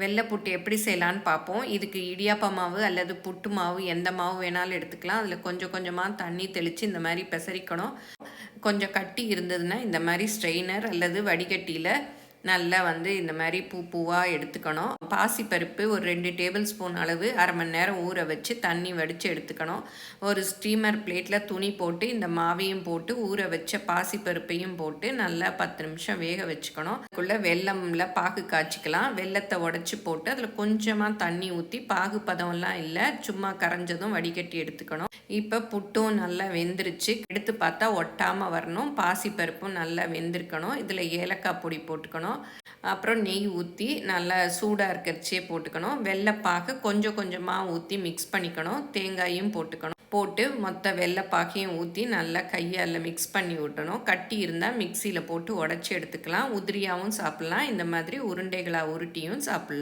வெள்ளை புட்டு எப்படி செய்யலான்னு பார்ப்போம். இதுக்கு இடியாப்ப மாவு அல்லது புட்டு மாவு எந்த மாவு வேணாலும் எடுத்துக்கலாம். அதில் கொஞ்சம் கொஞ்சமாக தண்ணி தெளித்து இந்த மாதிரி பெசரிக்கணும். கொஞ்சம் கட்டி இருந்ததுன்னா இந்த மாதிரி ஸ்ட்ரெயினர் அல்லது வடிகட்டியில் நல்லா இந்த மாதிரி பூவாக எடுத்துக்கணும். பாசிப்பருப்பு ஒரு 2 டேபிள் ஸ்பூன் அளவு அரை மணி நேரம் ஊற வச்சு தண்ணி வடித்து எடுத்துக்கணும். ஒரு ஸ்டீமர் பிளேட்டில் துணி போட்டு இந்த மாவையும் போட்டு ஊற வச்ச பாசிப்பருப்பையும் போட்டு நல்லா 10 நிமிஷம் வேக வச்சுக்கணும். அதுக்குள்ளே வெல்லம்ல பாகு காய்ச்சிக்கலாம். வெல்லத்தை உடச்சி போட்டு அதில் கொஞ்சமாக தண்ணி ஊற்றி பாகு பதம்லாம் இல்லை, சும்மா கரைஞ்சதும் வடிகட்டி எடுத்துக்கணும். இப்போ புட்டும் நல்லா வெந்துருச்சு. எடுத்து பார்த்தா ஒட்டாமல் வரணும். பாசிப்பருப்பும் நல்லா வெந்திருக்கணும். இதில் ஏலக்காய் பொடி போட்டுக்கணும். அப்புறம் நெய் ஊற்றி நல்லா சூடாக இருக்கிறச்சே போட்டுக்கணும். வெள்ளைப்பாகு கொஞ்சம் கொஞ்சமாக ஊற்றி மிக்ஸ் பண்ணிக்கணும். தேங்காயும் போட்டுக்கணும். போட்டு மொத்த வெள்ளைப்பாகையும் ஊற்றி நல்லா கையால் மிக்ஸ் பண்ணி விட்டணும். கட்டி இருந்தால் மிக்சியில் போட்டு உடச்சி எடுத்துக்கலாம். உதிரியாகவும் சாப்பிட்லாம், இந்த மாதிரி உருண்டைகளாக உருட்டியும் சாப்பிட்லாம்.